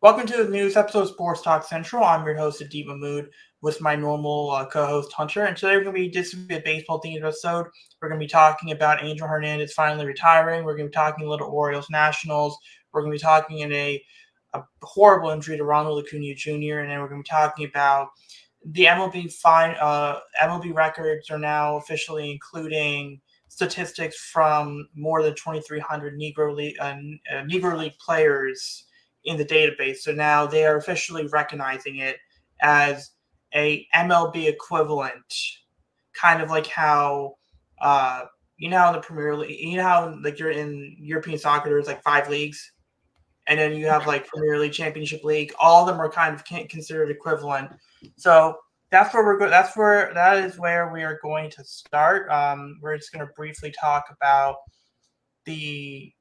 Welcome to the newest episode of Sports Talk Central. I'm your host, Adib Mahmood, with my normal co-host, Hunter. And today this will be a baseball-themed episode. We're going to be talking about Angel Hernandez finally retiring. We're going to be talking a little Orioles Nationals. We're going to be talking in a horrible injury to Ronald Acuna Jr. And then we're going to be talking about the MLB MLB records are now officially including statistics from more than 2,300 Negro League players in the database. So now they are officially recognizing it as a MLB equivalent, kind of like how in the Premier League, how like you're in European soccer, there's like 5 leagues, and then you have like Premier League, Championship League. All of them are kind of considered equivalent. So that's where that is where we are going to start. We're just going to briefly talk about the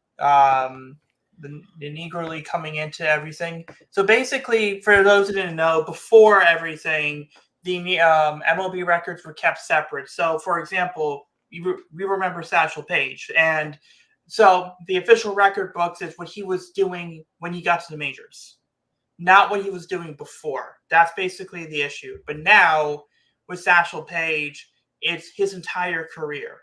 Negro League coming into everything. So basically, for those who didn't know, before everything, the MLB records were kept separate. So, for example, we remember Satchel Paige, and so the official record books is what he was doing when he got to the majors, not what he was doing before. That's basically the issue. But now, with Satchel Paige, it's his entire career.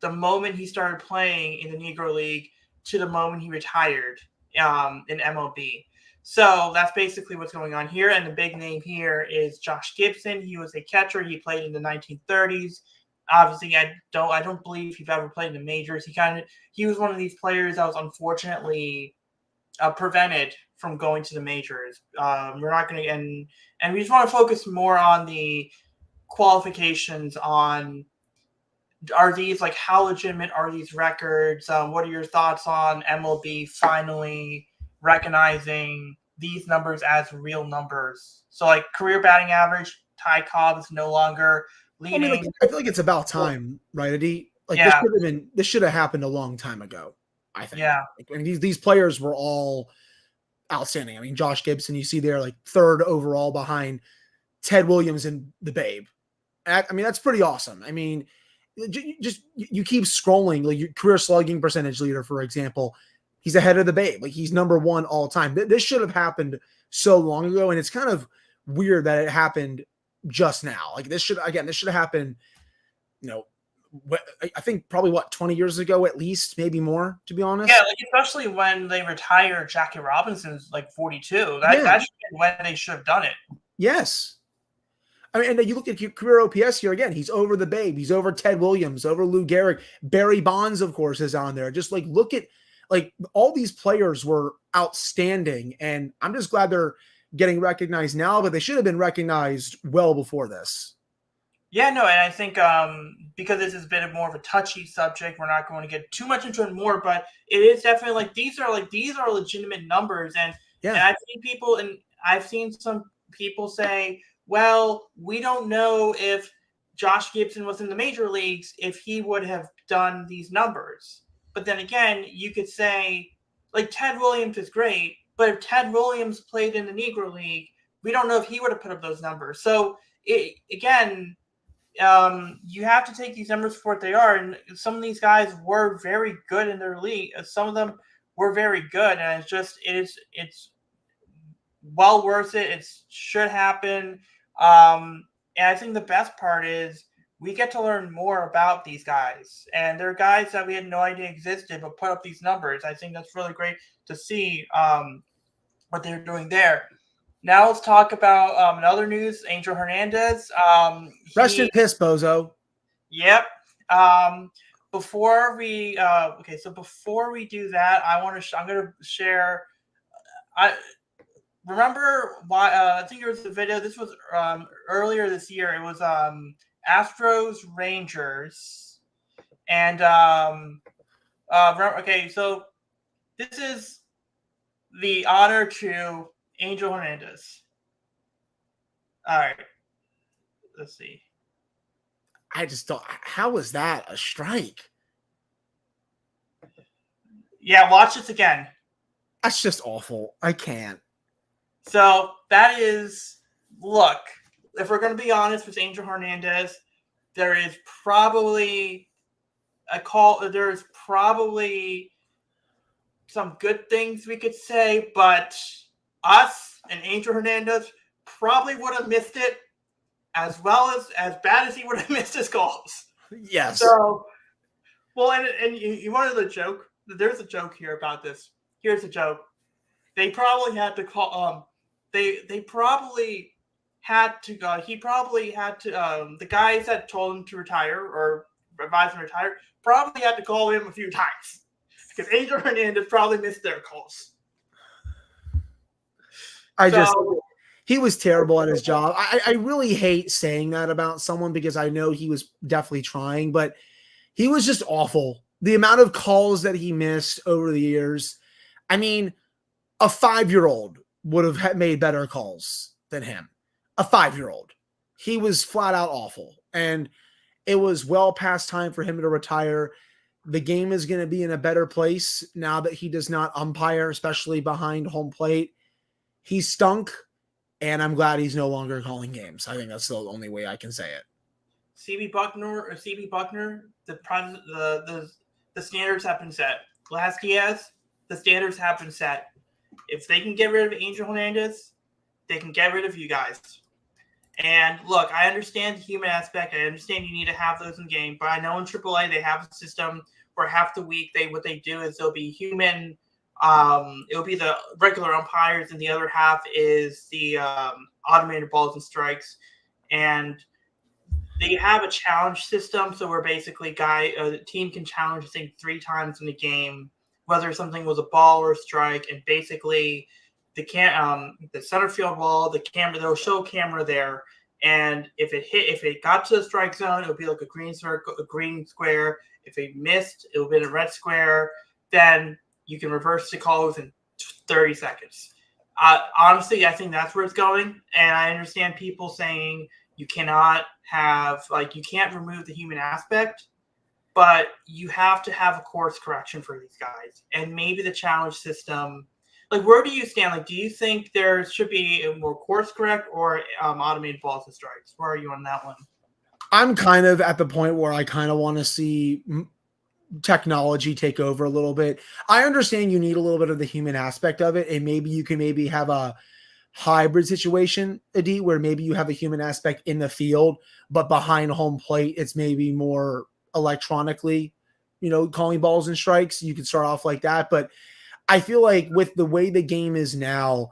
The moment he started playing in the Negro League to the moment he retired in MLB. So that's basically what's going on here. And the big name here is Josh Gibson. He was a catcher. He played in the 1930s. Obviously, I don't believe he's ever played in the majors. He was one of these players that was unfortunately prevented from going to the majors. We're not going to, and we just want to focus more on the qualifications on. Are these like how legitimate are these records? What are your thoughts on MLB finally recognizing these numbers as real numbers? So like career batting average, Ty Cobb is no longer leading. I mean, I feel like it's about time, right, Eddie? Like this should have happened a long time ago. I think. Yeah. I mean, these players were all outstanding. I mean, Josh Gibson, you see there like 3rd overall behind Ted Williams and the Babe. I mean, that's pretty awesome. I mean, you keep scrolling, like your career slugging percentage leader, for example, he's ahead of the Babe. Like he's number 1 all time. This should have happened so long ago, and it's kind of weird that it happened just now. Like this should have happened, I think probably 20 years ago at least, maybe more, to be honest. Yeah, like especially when they retired Jackie Robinson's like 42. That should be when they should have done it. Yes. I mean, and you look at your career OPS here again. He's over the Babe. He's over Ted Williams, over Lou Gehrig. Barry Bonds, of course, is on there. Just like look at all these players were outstanding, and I'm just glad they're getting recognized now. But they should have been recognized well before this. Yeah, no, and I think because this has been more of a touchy subject, we're not going to get too much into it more. But it is definitely these are legitimate numbers, and I've seen some people say, well, we don't know if Josh Gibson was in the major leagues if he would have done these numbers. But then again, you could say, like, Ted Williams is great, but if Ted Williams played in the Negro League, we don't know if he would have put up those numbers. So, you have to take these numbers for what they are. And some of these guys were very good in their league. Some of them were very good. And it's well worth it. It should happen. And I think the best part is we get to learn more about these guys. And they're guys that we had no idea existed, but put up these numbers. I think that's really great to see what they're doing there. Now let's talk about in other news, Angel Hernandez. Rest in piss, bozo. Yep. Before we do that, I'm going to share. Remember why? I think there was a video. This was earlier this year. It was Astros Rangers, and okay. So this is the honor to Angel Hernandez. All right. Let's see. I just don't. How was that a strike? Yeah, watch this again. That's just awful. I can't. So that is, look, if we're going to be honest with Angel Hernandez, there is probably there's probably some good things we could say, but us and Angel Hernandez probably would have missed it as bad as he would have missed his calls. Yes. So, well, and you wanted the joke. There's a joke here about this. Here's a joke. They probably had to call. They probably had to. He probably had to. The guys that told him to retire or advised him to retire probably had to call him a few times because Angel Hernandez probably missed their calls. He was terrible at his job. I really hate saying that about someone because I know he was definitely trying, but he was just awful. The amount of calls that he missed over the years. I mean, a 5-year-old would have made better calls than him. A 5-year-old. He was flat out awful. And it was well past time for him to retire. The game is going to be in a better place now that he does not umpire, especially behind home plate. He stunk, and I'm glad he's no longer calling games. I think that's the only way I can say it. CB Buckner, the standards have been set. Glass Diaz, the standards have been set. If they can get rid of Angel Hernandez, they can get rid of you guys. And look, I understand the human aspect. I understand you need to have those in game, but I know in AAA they have a system where half the week what they do is there'll be human. It'll be the regular umpires, and the other half is the automated balls and strikes. And they have a challenge system, so where basically the team can challenge, I think, 3 times in the game, whether something was a ball or a strike, and basically the center field wall, the camera, they'll show a camera there, and if it got to the strike zone, it'll be like a green circle, a green square. If it missed, it'll be a red square. Then you can reverse the call within 30 seconds. Honestly, I think that's where it's going, and I understand people saying you cannot you can't remove the human aspect, but you have to have a course correction for these guys. And maybe the challenge system, where do you stand? Do you think there should be a more course correct or automated balls and strikes? Where are you on that one? I'm kind of at the point where I kind of want to see technology take over a little bit. I understand you need a little bit of the human aspect of it, and maybe you can have a hybrid situation, Adi, where maybe you have a human aspect in the field, but behind home plate, it's maybe more electronically, calling balls and strikes. You can start off like that. But I feel like with the way the game is now,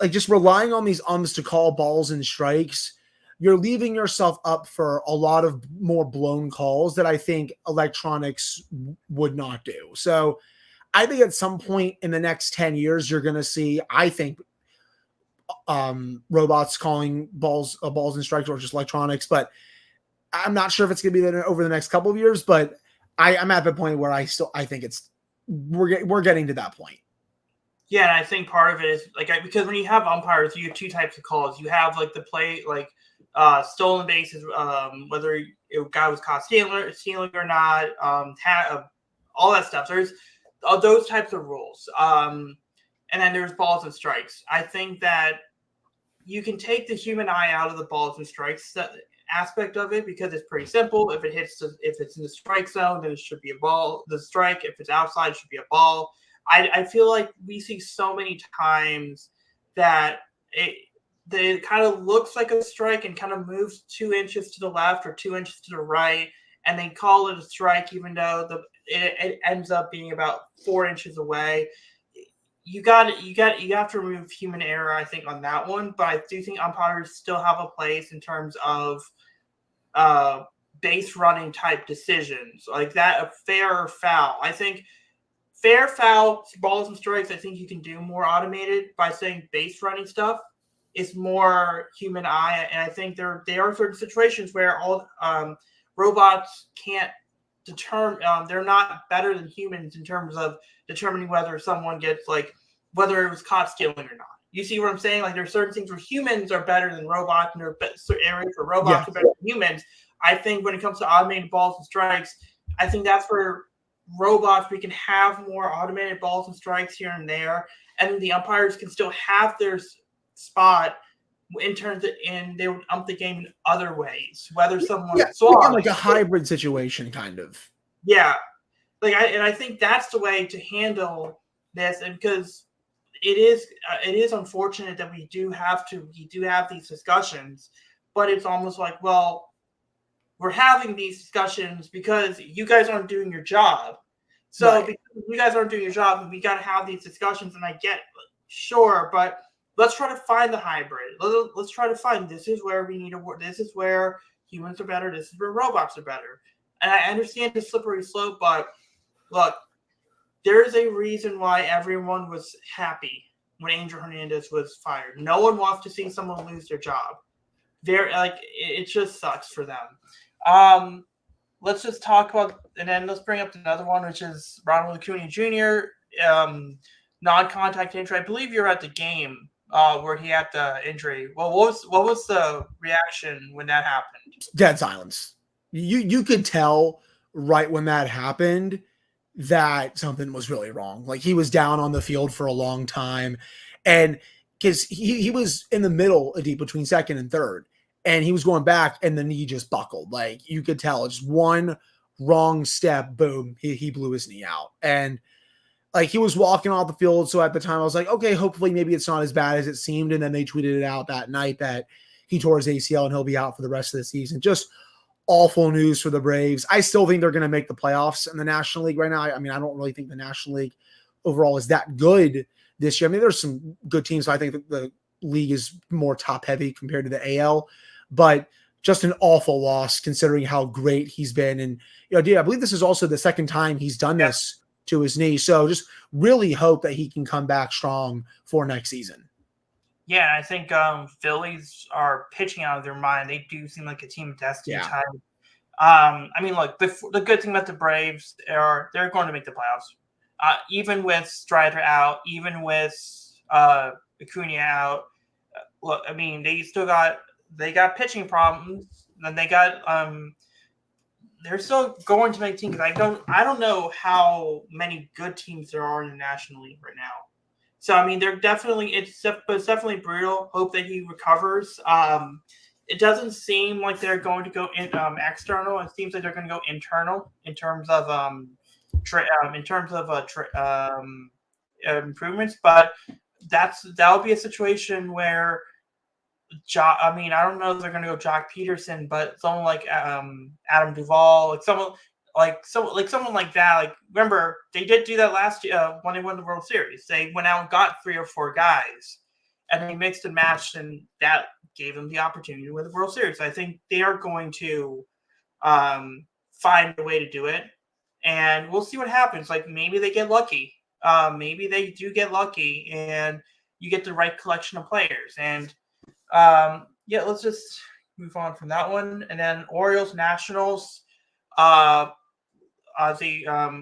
just relying on these umps to call balls and strikes, you're leaving yourself up for a lot of more blown calls that I think electronics would not do. So I think at some point in the next 10 years, you're going to see, I think, robots calling balls and strikes, or just electronics, but I'm not sure if it's going to be there over the next couple of years, but I'm at the point where I think we're getting to that point. Yeah. And I think part of it is because when you have umpires, you have 2 types of calls. You have the play, stolen bases, whether a guy was caught stealing or not, all that stuff. There's those types of rules. And then there's balls and strikes. I think that you can take the human eye out of the balls and strikes aspect of it because it's pretty simple. If it's in the strike zone, then it should be a ball. The strike, if it's outside, it should be a ball. I feel like we see so many times that it kind of looks like a strike and kind of moves 2 inches to the left or 2 inches to the right, and they call it a strike even though it ends up being about 4 inches away. You have to remove human error, I think, on that one. But I do think umpires still have a place in terms of base running type decisions like that, a fair or foul. I think fair, foul, balls and strikes, I think you can do more automated by saying base running stuff is more human eye. And I think there are certain situations where all robots can't determine, they're not better than humans in terms of determining whether someone gets whether it was caught stealing or not. You see what I'm saying? There are certain things where humans are better than robots, and there are certain areas where robots are better than humans. I think when it comes to automated balls and strikes, I think that's where robots, we can have more automated balls and strikes here and there, and the umpires can still have their spot in terms of, and they would ump the game in other ways, whether someone like a hybrid situation, kind of. Yeah. I think that's the way to handle this, and because it is unfortunate that we do have these discussions, but it's almost like, well, we're having these discussions because you guys aren't doing your job. So because you guys aren't doing your job, we got to have these discussions. And I get, sure, but let's try to find the hybrid. Let's try to find, this is where we need to work. This is where humans are better. This is where robots are better. And I understand the slippery slope, but look, there's a reason why everyone was happy when Angel Hernandez was fired. No one wants to see someone lose their job. It just sucks for them. Let's just talk about, and then let's bring up another one, which is Ronald Acuna Jr. Non-contact injury. I believe you're at the game where he had the injury. Well, what was the reaction when that happened? Dead silence. You could tell right when that happened that something was really wrong. Like, he was down on the field for a long time, and because he was in the middle, deep between second and third, and he was going back, and the knee just buckled. Like, you could tell, just one wrong step, boom, he blew his knee out. And like, he was walking off the field. So at the time I was like, okay, hopefully maybe it's not as bad as it seemed. And then they tweeted it out that night that he tore his ACL and he'll be out for the rest of the season. Just awful news for the Braves. I still think they're going to make the playoffs in the National League right now. I mean, I don't really think the National League overall is that good this year. I mean, there's some good teams. So I think that the league is more top heavy compared to the AL, but just an awful loss considering how great he's been. And, I believe this is also the second time he's done this to his knee. So just really hope that he can come back strong for next season. Yeah, I think Phillies are pitching out of their mind. They do seem like a team of destiny type. I mean, look, the good thing about the Braves are they're going to make the playoffs. Even with Strider out, even with Acuna out. Look, I mean, they got pitching problems, and they got they're still going to make teams. I don't know how many good teams there are in the National League right now. So I mean, it's definitely brutal. Hope that he recovers. It doesn't seem like they're going to go external. It seems like they're going to go internal in terms of improvements. But that'll be a situation where I don't know if they're going to go Jock Peterson, but someone like Adam Duvall, someone like that. Like, remember, they did do that last year when they won the World Series. They went out and got 3 or 4 guys, and they mixed and matched, and that gave them the opportunity to win the World Series. I think they are going to find a way to do it, and we'll see what happens. Like, maybe they get lucky. Maybe they do get lucky, and you get the right collection of players. And let's just move on from that one. And then Orioles, Nationals. The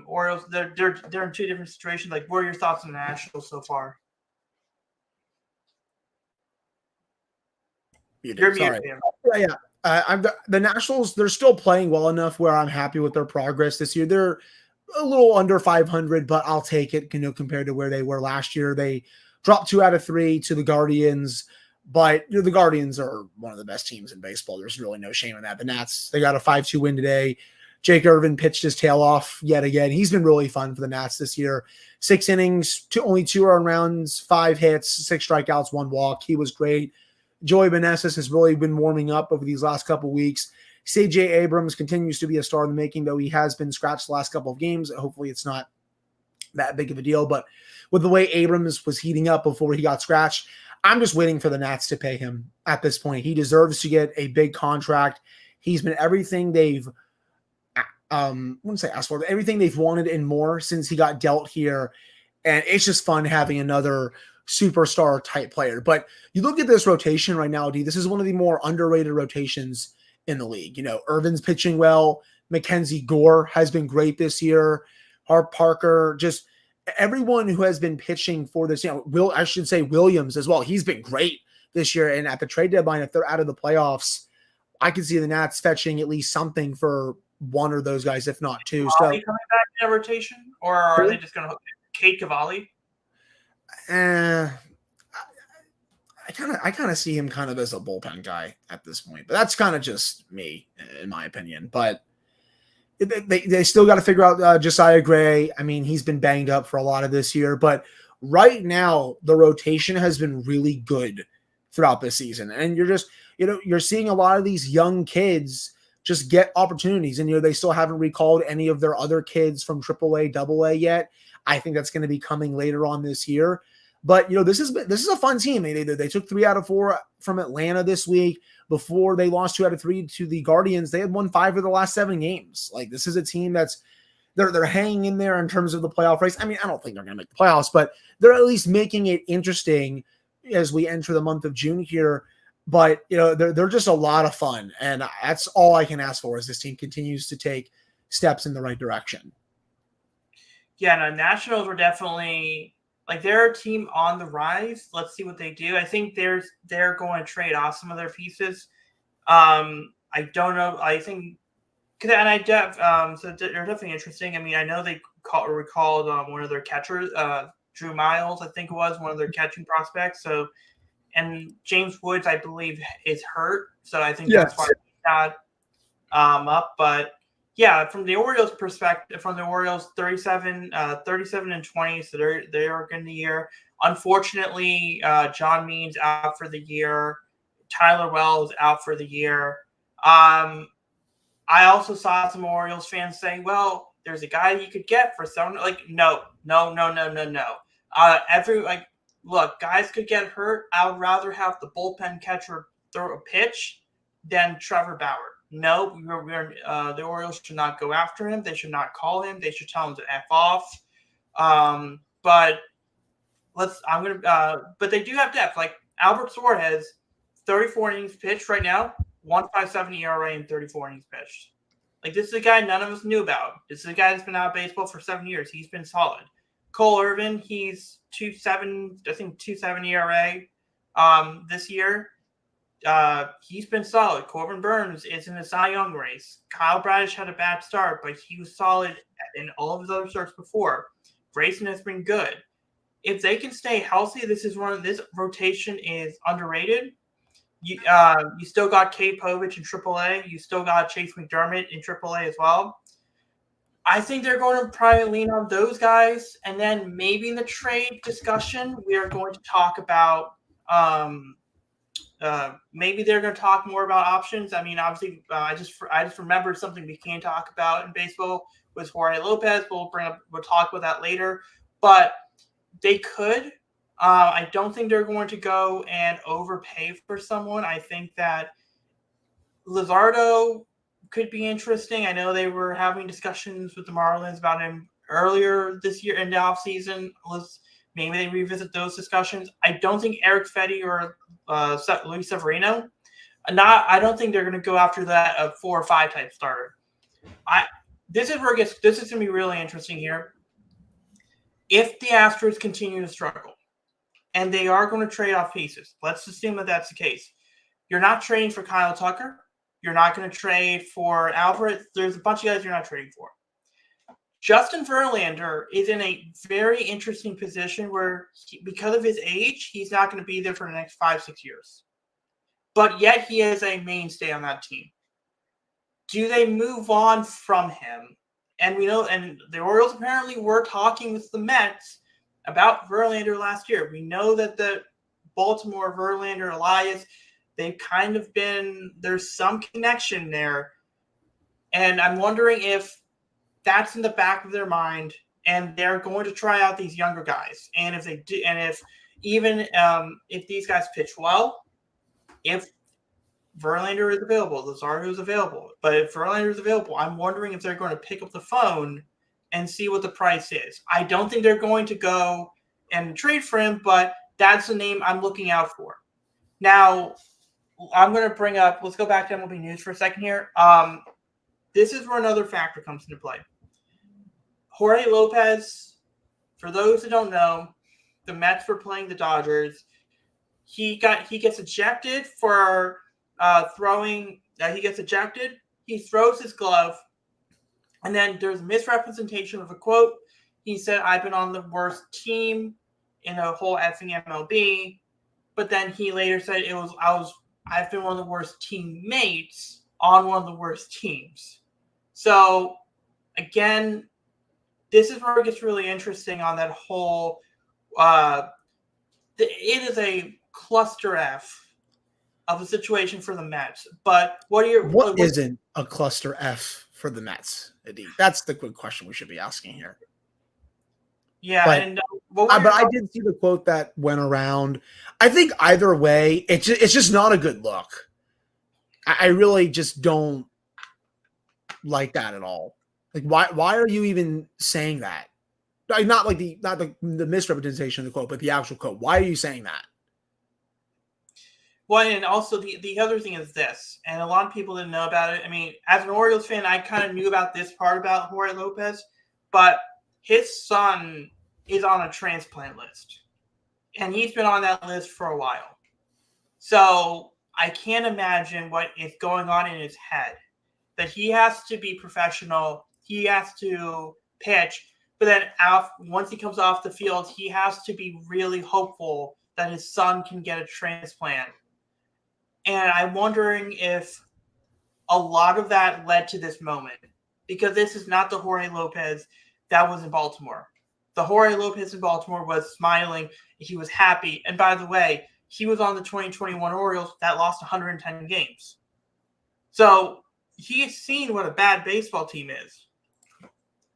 Orioles, they're in 2 different situations. Like, what are your thoughts on the Nationals so far? Sorry. The Nationals, they're still playing well enough where I'm happy with their progress this year. They're a little under 500, but I'll take it, compared to where they were last year. They dropped 2 out of 3 to the Guardians, but the Guardians are one of the best teams in baseball. There's really no shame in that. The Nats, they got a 5-2 win today. Jake Irvin pitched his tail off yet again. He's been really fun for the Nats this year. 6 innings, only 2 earned runs, 5 hits, 6 strikeouts, 1 walk. He was great. Joey Benesses has really been warming up over these last couple weeks. C.J. Abrams continues to be a star in the making, though he has been scratched the last couple of games. Hopefully it's not that big of a deal. But with the way Abrams was heating up before he got scratched, I'm just waiting for the Nats to pay him at this point. He deserves to get a big contract. He's been everything they've asked for, everything they've wanted and more since he got dealt here. And it's just fun having another superstar type player. But you look at this rotation right now, D, this is one of the more underrated rotations in the league. Irvin's pitching well. Mackenzie Gore has been great this year. Hart Parker, just everyone who has been pitching for this, Williams as well. He's been great this year. And at the trade deadline, if they're out of the playoffs, I can see the Nats fetching at least something for one of those guys, if not 2. So, are they coming back in a rotation, or are they just going to hook Kate Cavalli? I kind of see him kind of as a bullpen guy at this point, but that's kind of just me, in my opinion. But they still got to figure out Josiah Gray. I mean, he's been banged up for a lot of this year, but right now the rotation has been really good throughout this season. And you're seeing a lot of these young kids just get opportunities. And, they still haven't recalled any of their other kids from AAA, AA yet. I think that's going to be coming later on this year. But, this is a fun team. They took 3 out of 4 from Atlanta this week. Before they lost 2 out of 3 to the Guardians, they had won 5 of the last 7 games. Like, this is a team that's they're hanging in there in terms of the playoff race. I mean, I don't think they're going to make the playoffs, but they're at least making it interesting as we enter the month of June here. But, they're just a lot of fun. And that's all I can ask for is this team continues to take steps in the right direction. Yeah, no, Nationals were definitely they're a team on the rise. Let's see what they do. I think they're going to trade off some of their pieces. I don't know. I think so they're definitely interesting. I mean, I know they recalled one of their catchers, Drew Miles, I think it was one of their catching prospects. So, and James Woods, I believe, is hurt. So I think that's why he's not up. But yeah, from the Orioles perspective, 37-20, so they are good in the year. Unfortunately, John Means out for the year. Tyler Wells out for the year. I also saw some Orioles fans saying, "Well, there's a guy you could get for someone." No. Look, guys could get hurt. I would rather have the bullpen catcher throw a pitch than Trevor Bauer. No, the Orioles should not go after him. They should not call him. They should tell him to F off. But they do have depth. Like Albert Suarez, 34 innings pitched right now, 1.57 ERA and 34 innings pitched. This is a guy none of us knew about. This is a guy that's been out of baseball for 7 years. He's been solid. Cole Irvin, he's 2.7 ERA this year. He's been solid. Corbin Burns is in the Cy Young race. Kyle Bradish had a bad start, but he was solid in all of his other starts before. Grayson has been good. If they can stay healthy, this rotation is underrated. You still got Kate Povich in AAA. You still got Chase McDermott in AAA as well. I think they're going to probably lean on those guys, and then maybe in the trade discussion, we are going to talk about maybe they're going to talk more about options. I mean, obviously, I just remembered something we can talk about in baseball was Jorge Lopez. We'll talk about that later, but they could. I don't think they're going to go and overpay for someone. I think that Luzardo could be interesting. I know they were having discussions with the Marlins about him earlier this year in the offseason. Maybe they revisit those discussions. I don't think Eric Fetty or Luis Severino. I don't think they're going to go after that 4 or 5 type starter. This is going to be really interesting here. If the Astros continue to struggle, and they are going to trade off pieces, let's assume that that's the case. You're not trading for Kyle Tucker. You're not going to trade for Alvarez. There's a bunch of guys you're not trading for. Justin Verlander is in a very interesting position where, because of his age, he's not going to be there for the next 5-6 years. But yet he is a mainstay on that team. Do they move on from him? And we know, and the Orioles apparently were talking with the Mets about Verlander last year. We know that the Baltimore, Verlander, Elias, they've kind of been, there's some connection there. And I'm wondering if that's in the back of their mind and they're going to try out these younger guys. And if they do, and if these guys pitch well, if Verlander is available, Luzardo is available, but if Verlander is available, I'm wondering if they're going to pick up the phone and see what the price is. I don't think they're going to go and trade for him, but that's the name I'm looking out for. Now, I'm going to let's go back to MLB news for a second here. This is where another factor comes into play. Jorge Lopez, for those who don't know, the Mets were playing the Dodgers. He gets ejected for throwing. He gets ejected. He throws his glove, and then there's misrepresentation of a quote. He said, "I've been on the worst team in the whole effing MLB," but then he later said I've been one of the worst teammates on one of the worst teams. So again, this is where it gets really interesting on that whole it is a cluster F of a situation for the Mets. But what isn't a cluster F for the Mets, Eddie? That's the quick question we should be asking here. Yeah, but, and but I did see the quote that went around. I think either way, it's just not a good look. I really just don't like that at all. Like, why are you even saying that? Not the misrepresentation of the quote, but the actual quote. Why are you saying that? Well, and also the other thing is this, and a lot of people didn't know about it. I mean, as an Orioles fan, I kind of knew about this part about Jorge Lopez, but his son is on a transplant list, and he's been on that list for a while. So I can't imagine what is going on in his head, that he has to be professional, he has to pitch, but then once he comes off the field, he has to be really hopeful that his son can get a transplant. And I'm wondering if a lot of that led to this moment, because this is not the Jorge Lopez that was in Baltimore. The Jorge Lopez in Baltimore was smiling. He was happy. And by the way, he was on the 2021 Orioles that lost 110 games. So he's seen what a bad baseball team is.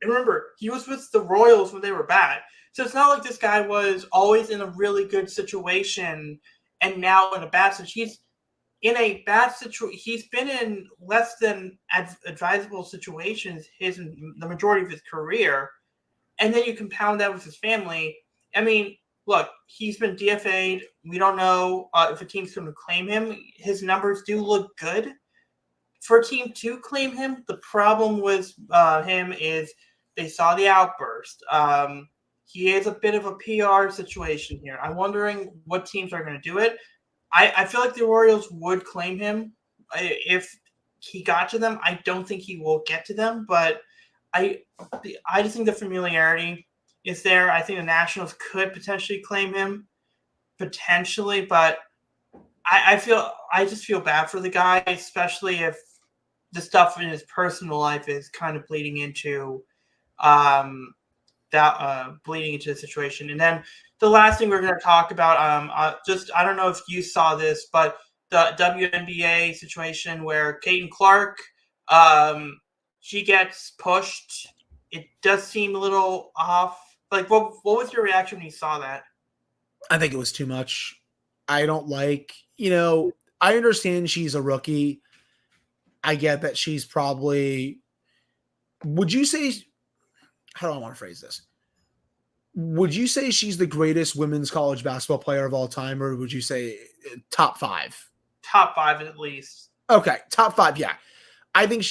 And remember, he was with the Royals when they were bad. So it's not like this guy was always in a really good situation and now in a bad situation. He's in a bad situation. He's been in less than advisable situations the majority of his career. And then you compound that with his family. I mean, look, he's been DFA'd. We don't know if a team's going to claim him. His numbers do look good. For a team to claim him, the problem with him is they saw the outburst. He is a bit of a PR situation here. I'm wondering what teams are going to do it. I feel like the Orioles would claim him if he got to them. I don't think he will get to them, but I just think the familiarity is there. I think the Nationals could potentially claim him, potentially, but I just feel bad for the guy, especially if the stuff in his personal life is kind of bleeding into the situation. And then the last thing we're going to talk about, I don't know if you saw this, but the WNBA situation where Caitlin Clark, she gets pushed. It does seem a little off. Like, what was your reaction when you saw that? I think it was too much. I don't like, I understand she's a rookie. I get that she's probably, would you say, how do I want to phrase this? Would you say she's the greatest women's college basketball player of all time, or would you say top 5? Top 5 at least. Okay, top 5, yeah. I think,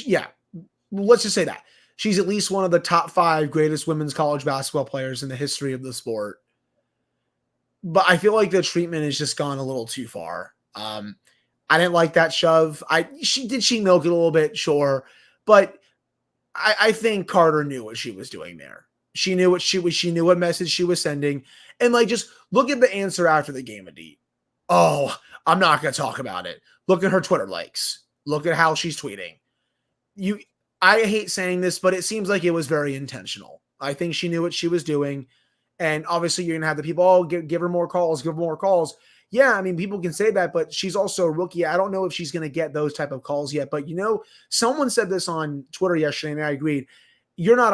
let's just say that. She's at least one of the top 5 greatest women's college basketball players in the history of the sport. But I feel like the treatment has just gone a little too far. I didn't like that shove. She milk it a little bit, sure. But I think Carter knew what she was doing there. She knew what message she was sending. And just look at the answer after the game, Adit. Oh, I'm not going to talk about it. Look at her Twitter likes. Look at how she's tweeting. I hate saying this, but it seems like it was very intentional. I think she knew what she was doing. And obviously you're going to have the people, give her more calls, give her more calls. Yeah, I mean, people can say that, but she's also a rookie. I don't know if she's going to get those type of calls yet. But someone said this on Twitter yesterday, and I agreed. You're not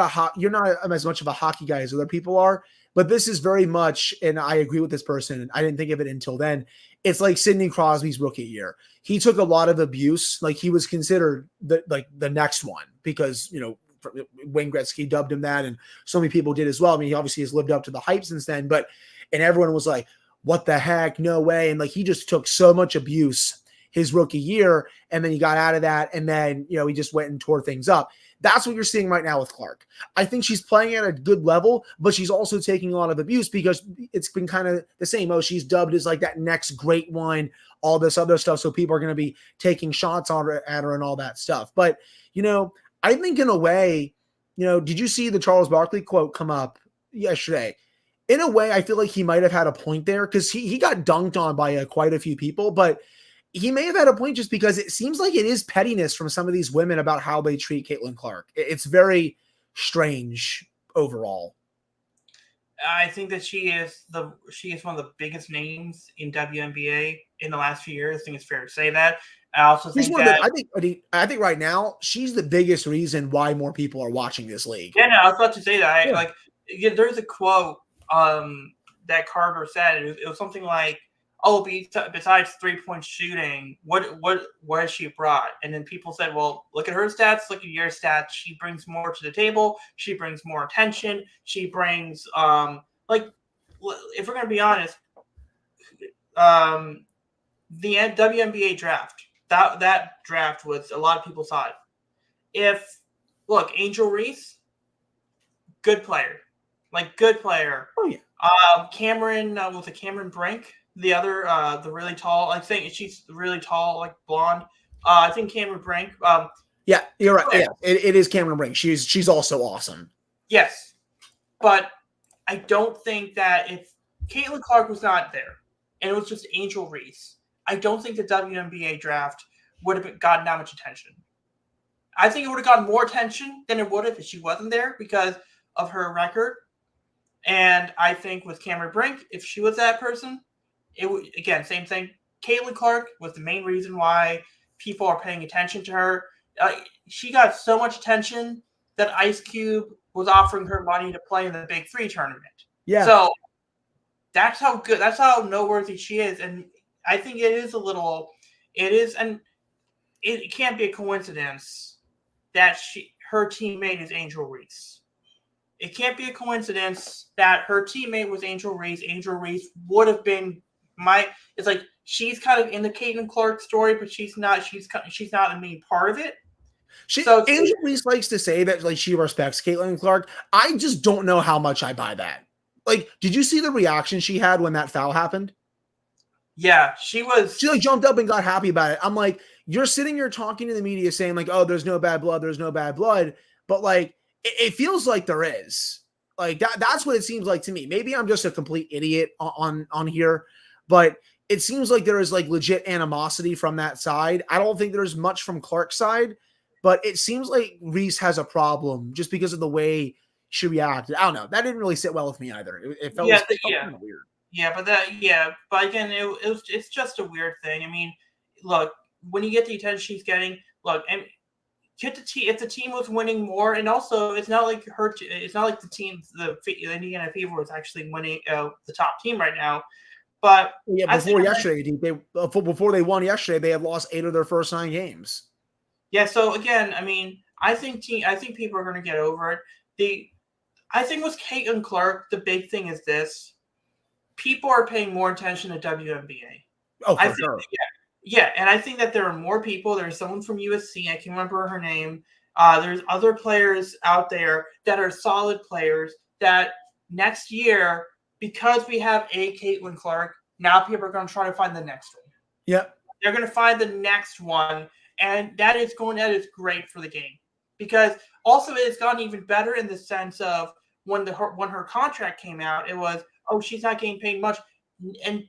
as much of a hockey guy as other people are, but this is very much, and I agree with this person, and I didn't think of it until then. It's like Sidney Crosby's rookie year. He took a lot of abuse. Like, he was considered the next one because, Wayne Gretzky dubbed him that, and so many people did as well. I mean, he obviously has lived up to the hype since then, and everyone was like, what the heck? No way. And he just took so much abuse his rookie year, and then he got out of that, and then, he just went and tore things up. That's what you're seeing right now with Clark. I think she's playing at a good level, but she's also taking a lot of abuse because it's been kind of the same. Oh, she's dubbed as that next great one, all this other stuff. So people are going to be taking shots at her and all that stuff. But, I think in a way, did you see the Charles Barkley quote come up yesterday? In a way, I feel like he might have had a point there because he got dunked on by quite a few people, but he may have had a point just because it seems like it is pettiness from some of these women about how they treat Caitlin Clark. It's very strange overall. I think that she is one of the biggest names in WNBA in the last few years. I think it's fair to say that. I also She's think one of that the. I think right now she's the biggest reason why more people are watching this league. yeah, no, I was about to say that. Yeah. There's a quote that Carter said. It was something like, "Oh, besides 3-point shooting, what has she brought?" And then people said, "Well, look at her stats. Look at your stats. She brings more to the table. She brings more attention. She brings like, if we're gonna be honest, um, the WNBA draft. That draft was a lot of people saw it. If look, Angel Reese, good player, good player. Oh yeah. Cameron was a Cameron Brink, the other the really tall. I think she's really tall, like blonde. I think Cameron Brink. Yeah, you're right. Player. Yeah, it is Cameron Brink. She's also awesome. Yes, but I don't think that if Caitlin Clark was not there and it was just Angel Reese, I don't think the WNBA draft would have gotten that much attention. I think it would have gotten more attention than it would have if she wasn't there because of her record. And I think with Cameron Brink, if she was that person, it would, again, same thing. Caitlin Clark was the main reason why people are paying attention to her. She got so much attention that Ice Cube was offering her money to play in the Big Three tournament. Yeah. So that's how good, that's how noteworthy she is. And I think it is, and it can't be a coincidence that her teammate is Angel Reese. It can't be a coincidence that her teammate was Angel Reese. Angel Reese would have been it's like she's kind of in the Caitlin Clark story, but she's not. She's not a main part of it. Angel Reese likes to say that like she respects Caitlin Clark. I just don't know how much I buy that. Like, did you see the reaction she had when that foul happened? Yeah, she like jumped up and got happy about it. I'm like, you're sitting here talking to the media saying like, oh, there's no bad blood, but like it feels like there is. Like that's what it seems like to me. Maybe I'm just a complete idiot on here, but it seems like there is like legit animosity from that side. I don't think there's much from Clark's side, but it seems like Reese has a problem just because of the way she reacted. I don't know. That didn't really sit well with me either. It felt kind of weird. Yeah, but again, it's just a weird thing. I mean, look, when you get the attention she's getting, look, and if the team was winning more, and also it's not like the team, the Indiana Fever was actually winning the top team right now. But yeah, before they won yesterday, they had lost 8 of their first 9 games. Yeah, so again, I mean, I think people are going to get over it. I think with Caitlin Clark, the big thing is this: people are paying more attention to WNBA. Oh, for sure. Yeah, and I think that there are more people. There's someone from USC, I can't remember her name. There's other players out there that are solid players that next year, because we have a Caitlin Clark, now people are going to try to find the next one. Yeah. They're going to find the next one, and that is great for the game. Because also it has gotten even better in the sense of when her contract came out, it was, oh, she's not getting paid much. And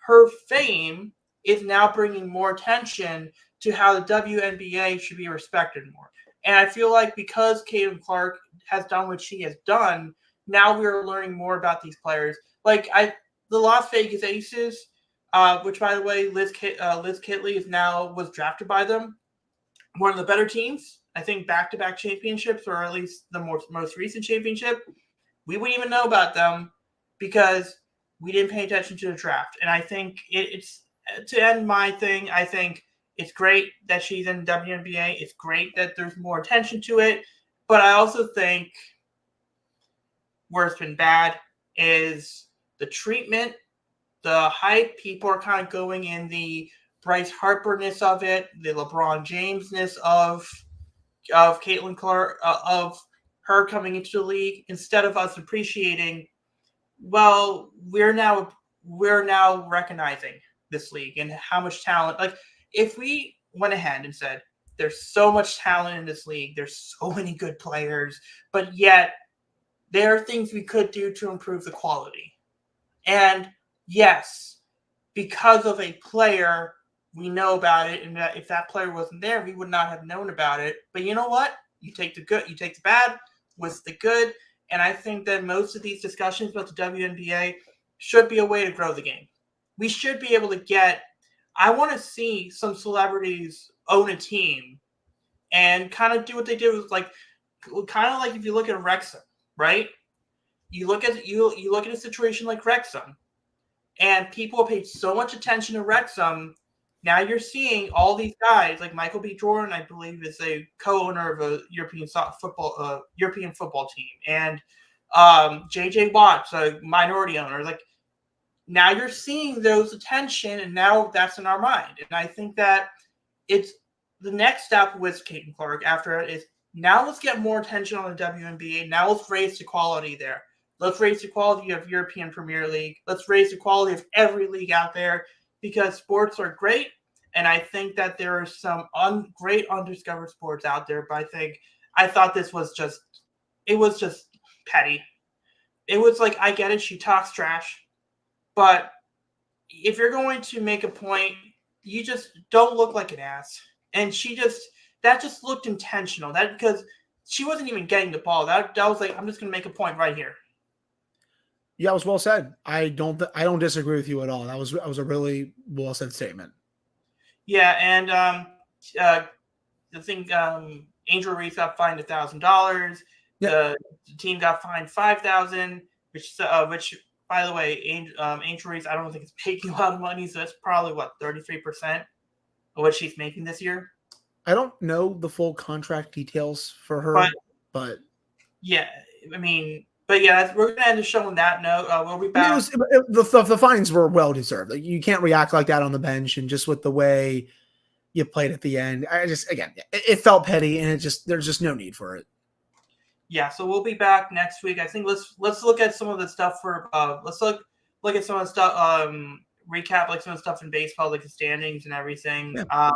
her fame is now bringing more attention to how the WNBA should be respected more. And I feel like because Caitlin Clark has done what she has done, now we're learning more about these players. Like the Las Vegas Aces, which by the way, Liz Kitley was drafted by them. One of the better teams, I think, back-to-back championships, or at least the most recent championship. We wouldn't even know about them because we didn't pay attention to the draft. And I think it's to end my thing. I think it's great that she's in WNBA. It's great that there's more attention to it. But I also think where it's been bad is the treatment, the hype. People are kind of going in the Bryce Harper-ness of it, the LeBron James-ness of Caitlin Clark, of her coming into the league, instead of us appreciating, well, we're now recognizing this league and how much talent. Like, if we went ahead and said, there's so much talent in this league, there's so many good players, but yet there are things we could do to improve the quality. And yes, because of a player, we know about it, and that if that player wasn't there, we would not have known about it. But you know what? You take the good, you take the bad with the good, And I think that most of these discussions about the WNBA should be a way to grow the game. We should be able to get – I want to see some celebrities own a team and kind of do what they did with, like, kind of like if you look at Wrexham, right? You look at a situation like Wrexham, and people paid so much attention to Wrexham. Now you're seeing all these guys like Michael B. Jordan, I believe, is a co-owner of a European football team, and J.J. Watt's a minority owner. Like, now you're seeing those attention, and now that's in our mind. And I think that it's the next step with Caitlin Clark after it is now let's get more attention on the WNBA. Now let's raise the quality there. Let's raise the quality of European Premier League. Let's raise the quality of every league out there, because sports are great. And I think that there are some great undiscovered sports out there. But I thought this was just petty. It was like, I get it. She talks trash. But if you're going to make a point, you just don't look like an ass. And that just looked intentional. That because she wasn't even getting the ball. That was like, I'm just going to make a point right here. Yeah, it was well said. I don't disagree with you at all. That was a really well said statement. Yeah, and the thing, Angel Reese got fined $1,000. The team got fined $5,000, which by the way, Angel Reese, I don't think it's making a lot of money, so that's probably 33% of what she's making this year. I don't know the full contract details for her, but yeah, I mean. But yeah, we're going to end the show on that note. We'll be back. The fines were well deserved. Like, you can't react like that on the bench, and just with the way you played at the end, it felt petty, and there's just no need for it. Yeah, so we'll be back next week. I think let's look at some of the stuff for let's look at some of the stuff recap like some of the stuff in baseball, like the standings and everything. Yeah.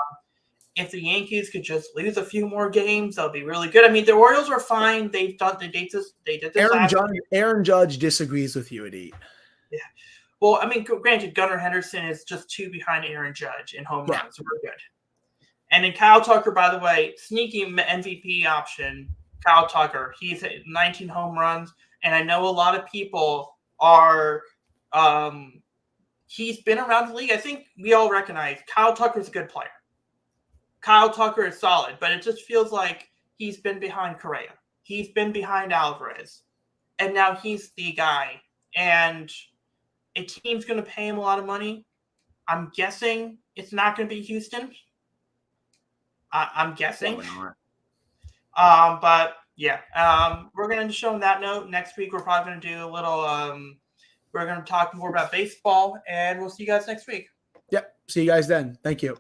If the Yankees could just lose a few more games, that would be really good. I mean, the Orioles were fine. They did this. Aaron Judge disagrees with you, Edie. Yeah. Well, I mean, granted, Gunnar Henderson is just 2 behind Aaron Judge in home runs. So we're good. And then Kyle Tucker, by the way, sneaky MVP option. Kyle Tucker, he's hit 19 home runs, and I know a lot of people are. He's been around the league. I think we all recognize Kyle Tucker's a good player. Kyle Tucker is solid, but it just feels like he's been behind Correa. He's been behind Alvarez. And now he's the guy. And a team's going to pay him a lot of money. I'm guessing it's not going to be Houston. I'm guessing. But yeah, we're going to show on that note. Next week, we're probably going to do a little, we're going to talk more about baseball, and we'll see you guys next week. Yep. See you guys then. Thank you.